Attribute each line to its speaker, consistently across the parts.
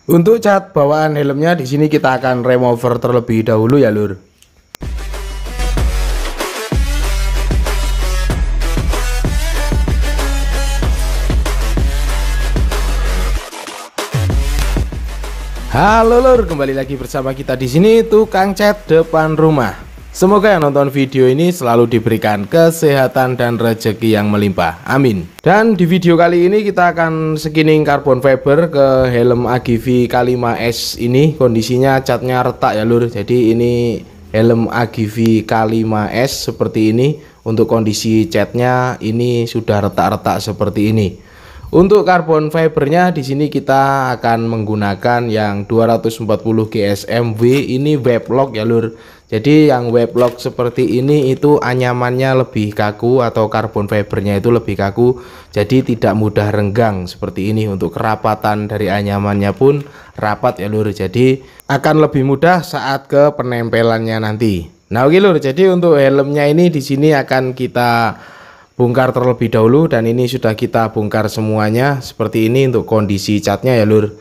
Speaker 1: Untuk cat bawaan helmnya di sini kita akan remover terlebih dahulu ya lur. Halo lur, kembali lagi bersama kita di sini tukang cat depan rumah. Semoga yang nonton video ini selalu diberikan kesehatan dan rezeki yang melimpah. Amin. Dan di video kali ini kita akan skining carbon fiber ke helm AGV K5S ini. Kondisinya catnya retak ya lur. Jadi ini helm AGV K5S seperti ini. Untuk kondisi catnya ini sudah retak-retak seperti ini. Untuk carbon fibernya di sini kita akan menggunakan yang 240 GSM W, ini web lock ya lur. Jadi yang web lock seperti ini itu anyamannya lebih kaku atau carbon fibernya itu lebih kaku, jadi tidak mudah renggang seperti ini. Untuk kerapatan dari anyamannya pun rapat ya lur, jadi akan lebih mudah saat ke penempelannya nanti. Nah oke lur, jadi untuk helmnya ini di sini akan kita bongkar terlebih dahulu, dan ini sudah kita bongkar semuanya seperti ini untuk kondisi catnya ya lur.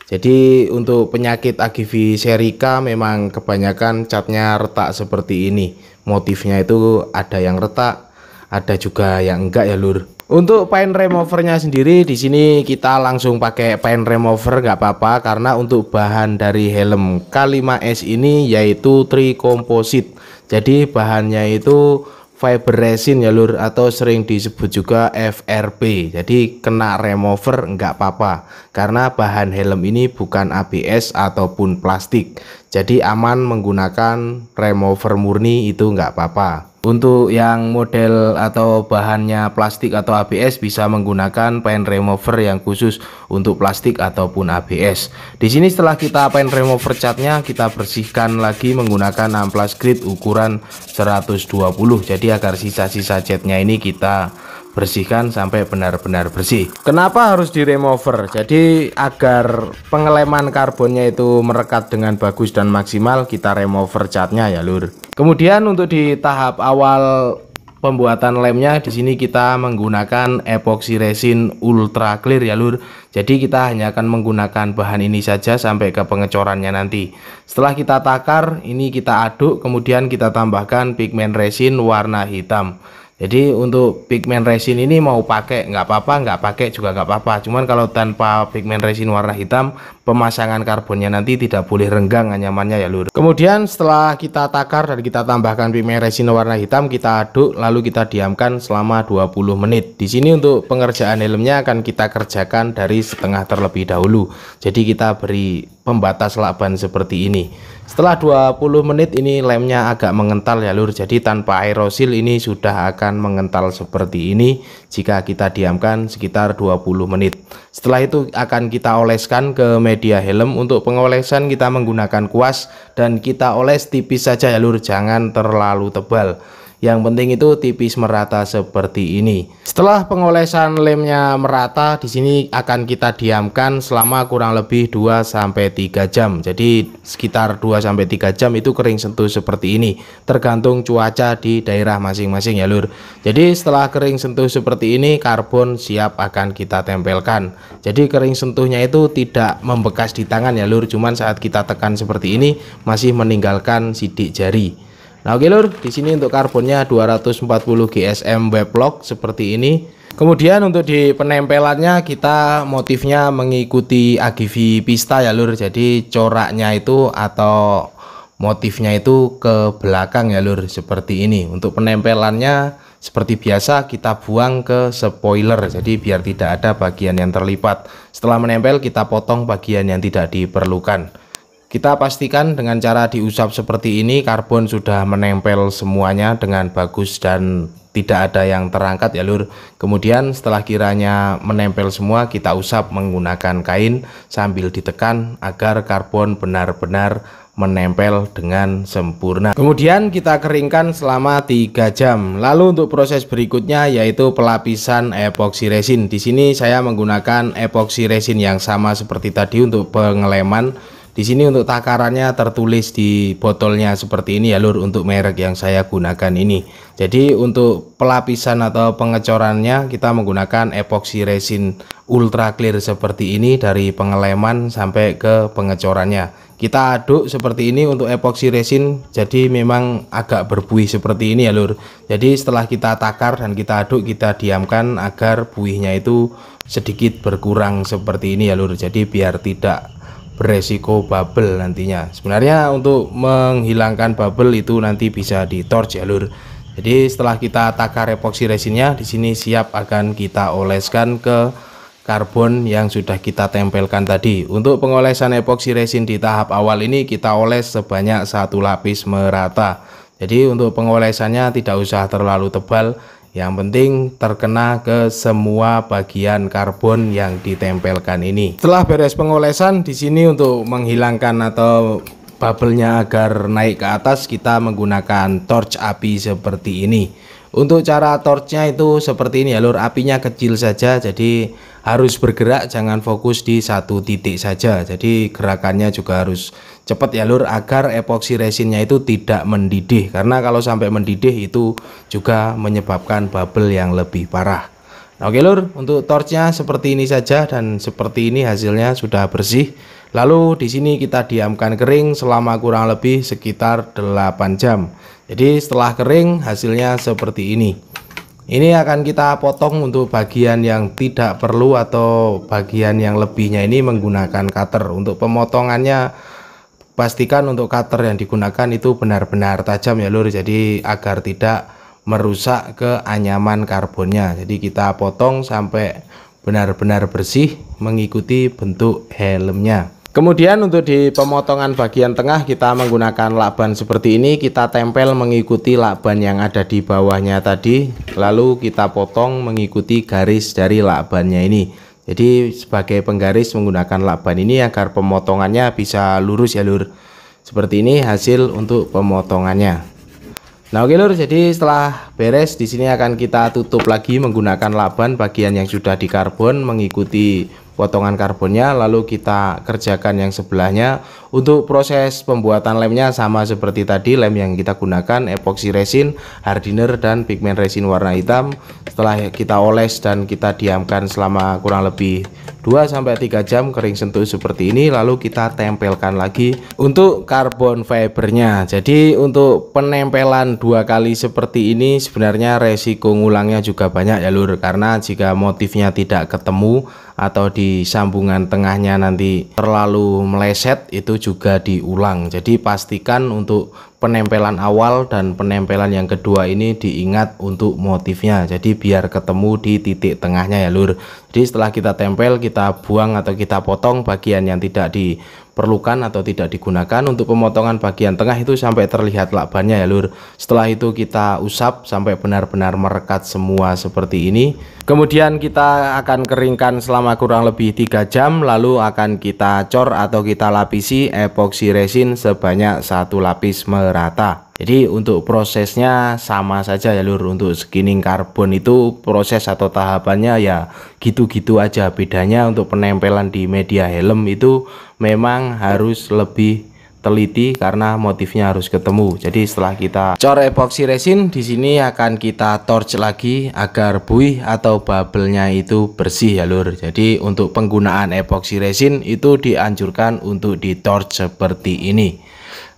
Speaker 1: Jadi untuk penyakit AGV seri K memang kebanyakan catnya retak seperti ini. Motifnya itu ada yang retak, ada juga yang enggak ya lur. Untuk paint removernya sendiri di sini kita langsung pakai paint remover nggak apa-apa, karena untuk bahan dari helm K5S ini yaitu tri-composite. Jadi bahannya itu fiber resin ya lur, atau sering disebut juga FRP. Jadi kena remover enggak apa-apa, karena bahan helm ini bukan ABS ataupun plastik, jadi aman menggunakan remover murni itu enggak apa-apa. Untuk yang model atau bahannya plastik atau ABS bisa menggunakan paint remover yang khusus untuk plastik ataupun ABS. Di sini setelah kita paint remover catnya, kita bersihkan lagi menggunakan amplas grit ukuran 120. Jadi agar sisa-sisa catnya ini kita bersihkan sampai benar-benar bersih. Kenapa harus di remover? Jadi agar pengeleman karbonnya itu merekat dengan bagus dan maksimal, kita remover catnya ya lur. Kemudian untuk di tahap awal pembuatan lemnya di sini kita menggunakan epoxy resin ultra clear ya lur. Jadi kita hanya akan menggunakan bahan ini saja sampai ke pengecorannya nanti. Setelah kita takar, ini kita aduk, kemudian kita tambahkan pigmen resin warna hitam. Jadi untuk pigmen resin ini mau pakai nggak apa-apa, nggak pakai juga nggak apa-apa. Cuman kalau tanpa pigmen resin warna hitam, pemasangan karbonnya nanti tidak boleh renggang anyamannya ya lur. Kemudian setelah kita takar dan kita tambahkan pigmen resin warna hitam, kita aduk lalu kita diamkan selama 20 menit. Di sini untuk pengerjaan helmnya akan kita kerjakan dari setengah terlebih dahulu. Jadi kita beri pembatas lakban seperti ini. Setelah 20 menit ini lemnya agak mengental ya lur. Jadi tanpa aerosil ini sudah akan mengental seperti ini jika kita diamkan sekitar 20 menit. Setelah itu akan kita oleskan ke media helm. Untuk pengolesan kita menggunakan kuas dan kita oles tipis saja ya lur, jangan terlalu tebal. Yang penting itu tipis merata seperti ini. Setelah pengolesan lemnya merata, di sini akan kita diamkan selama kurang lebih 2-3 jam. Jadi sekitar 2-3 jam itu kering sentuh seperti ini. Tergantung cuaca di daerah masing-masing ya lur. Jadi setelah kering sentuh seperti ini, karbon siap akan kita tempelkan. Jadi kering sentuhnya itu tidak membekas di tangan ya lur. Cuman saat kita tekan seperti ini masih meninggalkan sidik jari. Nah oke lur, di sini untuk karbonnya 240 GSM web lock seperti ini. Kemudian untuk di penempelannya kita motifnya mengikuti AGV Pista ya lur. Jadi coraknya itu atau motifnya itu ke belakang ya lur, seperti ini. Untuk penempelannya seperti biasa kita buang ke spoiler, jadi biar tidak ada bagian yang terlipat. Setelah menempel kita potong bagian yang tidak diperlukan. Kita pastikan dengan cara diusap seperti ini karbon sudah menempel semuanya dengan bagus dan tidak ada yang terangkat ya lur. Kemudian setelah kiranya menempel semua, kita usap menggunakan kain sambil ditekan agar karbon benar-benar menempel dengan sempurna. Kemudian kita keringkan selama 3 jam. Lalu untuk proses berikutnya yaitu pelapisan epoxy resin. Di sini saya menggunakan epoxy resin yang sama seperti tadi untuk pengeleman. Di Di sini untuk takarannya tertulis di botolnya seperti ini ya lur, untuk merek yang saya gunakan ini. Jadi untuk pelapisan atau pengecorannya kita menggunakan epoxy resin ultra clear seperti ini, dari pengeleman sampai ke pengecorannya. Kita aduk seperti ini untuk epoxy resin, jadi memang agak berbuih seperti ini ya lur. Jadi setelah kita takar dan kita aduk, kita diamkan agar buihnya itu sedikit berkurang seperti ini ya lur. Jadi biar tidak beresiko bubble nantinya. Sebenarnya untuk menghilangkan bubble itu nanti bisa di torch ya lur. Jadi setelah kita takar epoxy resinnya, di sini siap akan kita oleskan ke karbon yang sudah kita tempelkan tadi. Untuk pengolesan epoxy resin di tahap awal ini kita oles sebanyak 1 lapis merata. Jadi untuk pengolesannya tidak usah terlalu tebal, yang penting terkena ke semua bagian karbon yang ditempelkan ini. Setelah beres pengolesan, di sini untuk menghilangkan atau bubble-nya agar naik ke atas, kita menggunakan torch api seperti ini. Untuk cara torchnya itu seperti ini ya lur, apinya kecil saja, jadi harus bergerak, jangan fokus di satu titik saja. Jadi gerakannya juga harus cepat ya lur, agar epoxy resinnya itu tidak mendidih, karena kalau sampai mendidih itu juga menyebabkan bubble yang lebih parah. Nah, oke lur, untuk torchnya seperti ini saja, dan seperti ini hasilnya sudah bersih. Lalu di sini kita diamkan kering selama kurang lebih sekitar 8 jam. Jadi setelah kering hasilnya seperti ini. Ini akan kita potong untuk bagian yang tidak perlu atau bagian yang lebihnya ini menggunakan cutter. Untuk pemotongannya pastikan untuk cutter yang digunakan itu benar-benar tajam ya lur, jadi agar tidak merusak keanyaman karbonnya. Jadi kita potong sampai benar-benar bersih mengikuti bentuk helmnya. Kemudian untuk di pemotongan bagian tengah kita menggunakan lakban seperti ini, kita tempel mengikuti lakban yang ada di bawahnya tadi, lalu kita potong mengikuti garis dari lakbannya ini. Jadi sebagai penggaris menggunakan lakban ini agar pemotongannya bisa lurus ya lur. Seperti ini hasil untuk pemotongannya. Nah oke lur, jadi setelah beres di sini akan kita tutup lagi menggunakan lakban bagian yang sudah di karbon mengikuti potongan karbonnya, lalu kita kerjakan yang sebelahnya. Untuk proses pembuatan lemnya sama seperti tadi, lem yang kita gunakan epoxy resin, hardener dan pigmen resin warna hitam. Setelah kita oles dan kita diamkan selama kurang lebih 2-3 jam kering sentuh seperti ini, lalu kita tempelkan lagi untuk karbon fibernya. Jadi untuk penempelan 2 kali seperti ini sebenarnya resiko ngulangnya juga banyak ya lur, karena jika motifnya tidak ketemu atau di sambungan tengahnya nanti terlalu meleset, itu juga diulang. Jadi pastikan untuk penempelan awal dan penempelan yang kedua ini diingat untuk motifnya, jadi biar ketemu di titik tengahnya ya lur. Jadi setelah kita tempel, kita buang atau kita potong bagian yang tidak diperlukan atau tidak digunakan. Untuk pemotongan bagian tengah itu sampai terlihat lakbannya ya lur. Setelah itu kita usap sampai benar-benar merekat semua seperti ini. Kemudian kita akan keringkan selama kurang lebih 3 jam, lalu akan kita cor atau kita lapisi epoxy resin sebanyak 1 lapis merata. Jadi untuk prosesnya sama saja ya lur. Untuk skinning karbon itu proses atau tahapannya ya gitu-gitu aja. Bedanya untuk penempelan di media helm itu memang harus lebih teliti karena motifnya harus ketemu. Jadi setelah kita cor epoxy resin, di sini akan kita torch lagi agar buih atau bubble-nya itu bersih ya lur. Jadi untuk penggunaan epoxy resin itu dianjurkan untuk di torch seperti ini.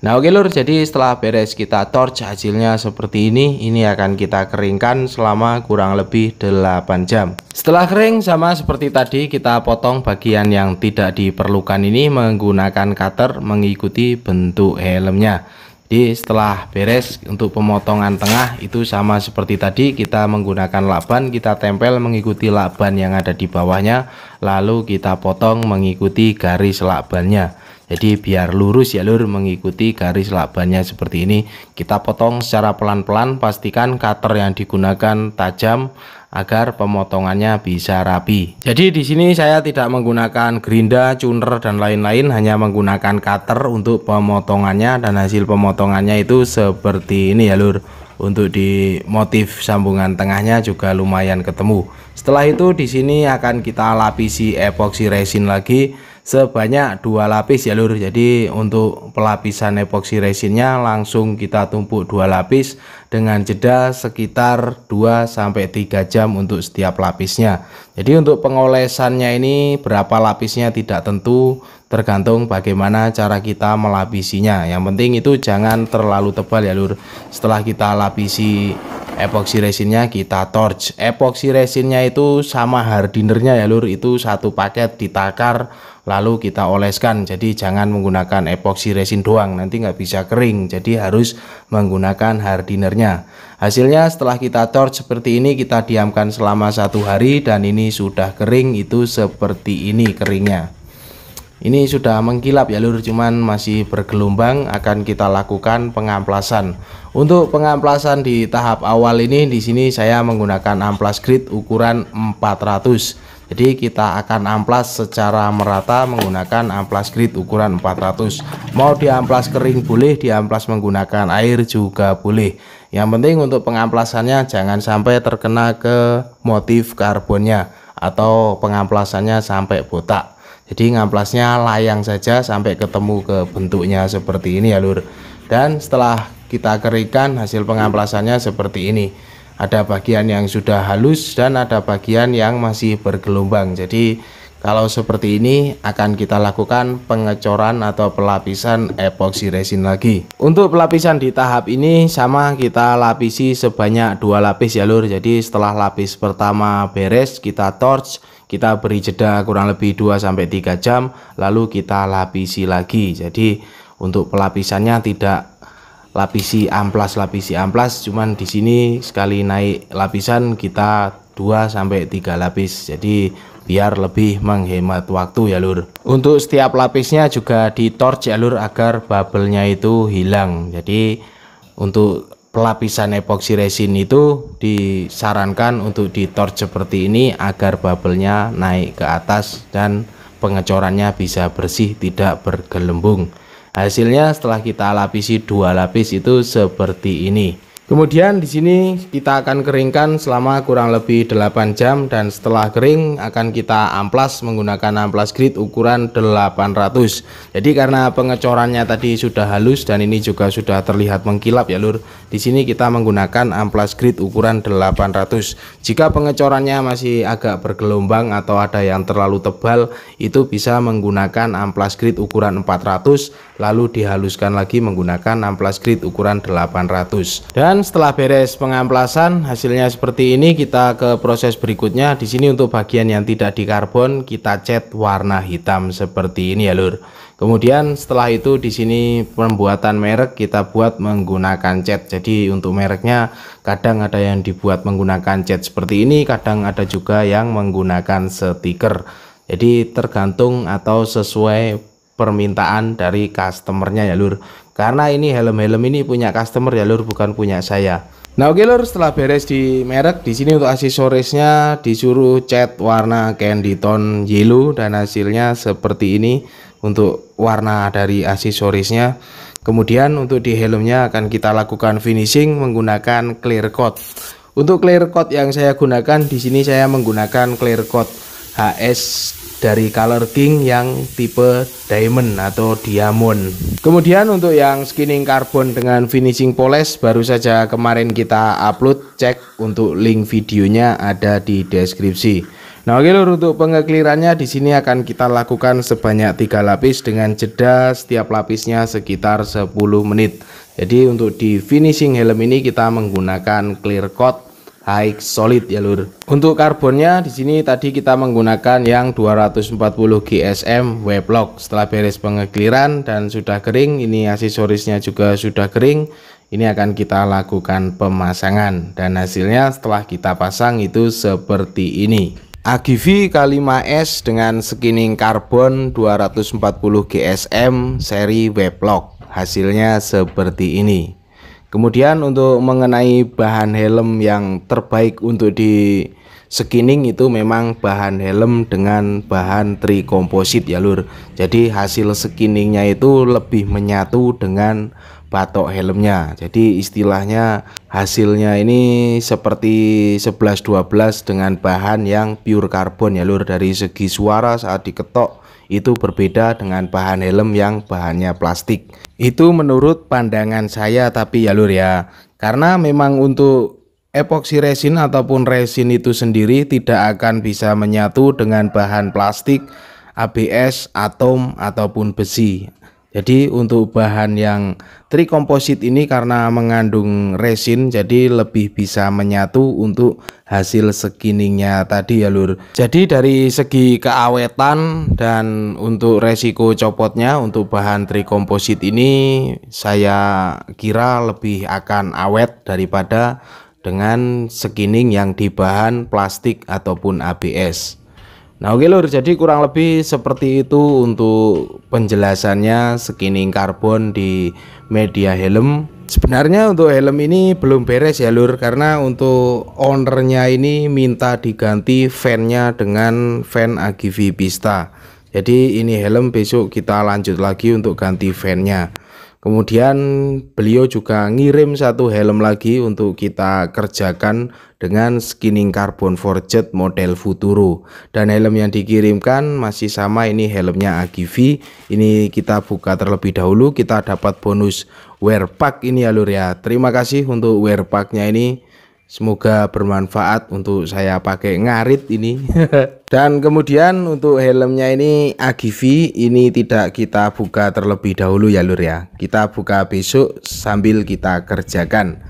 Speaker 1: Nah oke lur, jadi setelah beres kita torch hasilnya seperti ini. Ini akan kita keringkan selama kurang lebih 8 jam. Setelah kering sama seperti tadi, kita potong bagian yang tidak diperlukan ini menggunakan cutter mengikuti bentuk helmnya. Jadi setelah beres untuk pemotongan tengah itu sama seperti tadi, kita menggunakan lakban, kita tempel mengikuti lakban yang ada di bawahnya, lalu kita potong mengikuti garis lakbannya. Jadi biar lurus ya lur, mengikuti garis lakbannya seperti ini. Kita potong secara pelan-pelan, pastikan cutter yang digunakan tajam agar pemotongannya bisa rapi. Jadi di sini saya tidak menggunakan gerinda, tuner dan lain-lain, hanya menggunakan cutter untuk pemotongannya, dan hasil pemotongannya itu seperti ini ya lur. Untuk di motif sambungan tengahnya juga lumayan ketemu. Setelah itu di sini akan kita lapisi epoxy resin lagi sebanyak 2 lapis ya lur. Jadi untuk pelapisan epoxy resinnya langsung kita tumpuk 2 lapis dengan jeda sekitar 2-3 jam untuk setiap lapisnya. Jadi untuk pengolesannya ini berapa lapisnya tidak tentu, tergantung bagaimana cara kita melapisinya. Yang penting itu jangan terlalu tebal ya lur. Setelah kita lapisi epoxy resinnya, kita torch. Epoxy resinnya itu sama hardinernya ya lur, itu satu paket ditakar lalu kita oleskan. Jadi jangan menggunakan epoxy resin doang, nanti nggak bisa kering. Jadi harus menggunakan hardinernya. Hasilnya setelah kita torch seperti ini, kita diamkan selama 1 hari dan ini sudah kering. Itu seperti ini keringnya. Ini sudah mengkilap ya lur, cuman masih bergelombang. Akan kita lakukan pengamplasan. Untuk pengamplasan di tahap awal ini, di sini saya menggunakan amplas grit ukuran 400. Jadi kita akan amplas secara merata menggunakan amplas grit ukuran 400. Mau diamplas kering boleh, diamplas menggunakan air juga boleh. Yang penting untuk pengamplasannya jangan sampai terkena ke motif karbonnya atau pengamplasannya sampai botak. Jadi ngamplasnya layang saja sampai ketemu ke bentuknya seperti ini ya lur. Dan setelah kita keringkan, hasil pengamplasannya seperti ini. Ada bagian yang sudah halus dan ada bagian yang masih bergelombang. Jadi kalau seperti ini akan kita lakukan pengecoran atau pelapisan epoxy resin lagi. Untuk pelapisan di tahap ini sama, kita lapisi sebanyak 2 lapis ya lur. Jadi setelah lapis pertama beres, kita torch, kita beri jeda kurang lebih 2-3 jam, lalu kita lapisi lagi. Jadi untuk pelapisannya tidak lapisi amplas, cuman di sini sekali naik lapisan kita 2-3 lapis. Jadi biar lebih menghemat waktu ya lur. Untuk setiap lapisnya juga di torch ya lur, agar bubble-nya itu hilang. Jadi untuk pelapisan epoxy resin itu disarankan untuk di torch seperti ini agar bubble-nya naik ke atas dan pengecorannya bisa bersih, tidak bergelembung. Hasilnya setelah kita lapisi 2 lapis itu seperti ini. Kemudian di sini kita akan keringkan selama kurang lebih 8 jam dan setelah kering akan kita amplas menggunakan amplas grit ukuran 800. Jadi karena pengecorannya tadi sudah halus dan ini juga sudah terlihat mengkilap ya lur. Di sini kita menggunakan amplas grit ukuran 800. Jika pengecorannya masih agak bergelombang atau ada yang terlalu tebal, itu bisa menggunakan amplas grit ukuran 400 lalu dihaluskan lagi menggunakan amplas grit ukuran 800. Dan setelah beres pengamplasan hasilnya seperti ini, kita ke proses berikutnya. Di sini untuk bagian yang tidak dikarbon kita cat warna hitam seperti ini ya lur. Kemudian setelah itu di sini pembuatan merek kita buat menggunakan cat. Jadi untuk mereknya kadang ada yang dibuat menggunakan cat seperti ini, kadang ada juga yang menggunakan stiker. Jadi tergantung atau sesuai permintaan dari customernya ya lur. Karena ini helm-helm ini punya customer ya lur, bukan punya saya. Nah oke lur, setelah beres di merek, di sini untuk aksesorisnya disuruh cat warna candy tone yellow dan hasilnya seperti ini untuk warna dari aksesorisnya. Kemudian untuk di helmnya akan kita lakukan finishing menggunakan clear coat. Untuk clear coat yang saya gunakan di sini, saya menggunakan clear coat HS dari Color King yang tipe diamond atau diamond. Kemudian untuk yang skinning carbon dengan finishing polish baru saja kemarin kita upload, cek untuk link videonya ada di deskripsi. Nah oke lur, untuk pengeklirannya di sini akan kita lakukan sebanyak 3 lapis dengan jeda setiap lapisnya sekitar 10 menit. Jadi untuk di finishing helm ini kita menggunakan clear coat high solid ya lur. Untuk karbonnya di sini tadi kita menggunakan yang 240 GSM Weblock. Setelah beres pengekliran dan sudah kering, ini aksesorisnya juga sudah kering, ini akan kita lakukan pemasangan dan hasilnya setelah kita pasang itu seperti ini. AGV K5S dengan skinning karbon 240 GSM seri Weblock, hasilnya seperti ini. Kemudian untuk mengenai bahan helm yang terbaik untuk di skinning itu memang bahan helm dengan bahan trikomposit ya lur. Jadi hasil skinningnya itu lebih menyatu dengan batok helmnya. Jadi istilahnya hasilnya ini seperti 11-12 dengan bahan yang pure karbon ya lur. Dari segi suara saat diketok itu berbeda dengan bahan helm yang bahannya plastik. Itu menurut pandangan saya, tapi ya lur ya, karena memang untuk epoxy resin ataupun resin itu sendiri tidak akan bisa menyatu dengan bahan plastik, ABS, atom ataupun besi. Jadi untuk bahan yang trikomposit ini karena mengandung resin, jadi lebih bisa menyatu untuk hasil skinningnya tadi ya lur. Jadi dari segi keawetan dan untuk resiko copotnya untuk bahan trikomposit ini saya kira lebih akan awet daripada dengan skinning yang di bahan plastik ataupun ABS. Nah oke lur, jadi kurang lebih seperti itu untuk penjelasannya skinning karbon di media helm. Sebenarnya untuk helm ini belum beres ya lur, karena untuk ownernya ini minta diganti fan-nya dengan fan AGV Pista. Jadi ini helm besok kita lanjut lagi untuk ganti fan-nya. Kemudian beliau juga ngirim satu helm lagi untuk kita kerjakan dengan skinning carbon forged model Futuro. Dan helm yang dikirimkan masih sama, ini helmnya AGV. Ini kita buka terlebih dahulu, kita dapat bonus wear pack ini ya lur ya. Terima kasih untuk wear packnya ini. Semoga bermanfaat untuk saya pakai ngarit ini. Dan kemudian untuk helmnya ini AGV, ini tidak kita buka terlebih dahulu ya lur ya. Kita buka besok sambil kita kerjakan.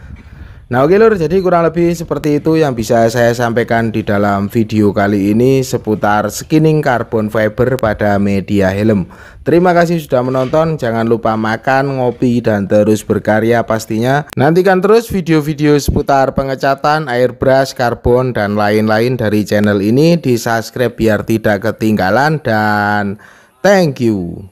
Speaker 1: Nah oke lur, jadi kurang lebih seperti itu yang bisa saya sampaikan di dalam video kali ini seputar skinning carbon fiber pada media helm. Terima kasih sudah menonton, jangan lupa makan, ngopi, dan terus berkarya pastinya. Nantikan terus video-video seputar pengecatan, airbrush, karbon, dan lain-lain dari channel ini. Di subscribe biar tidak ketinggalan, dan thank you.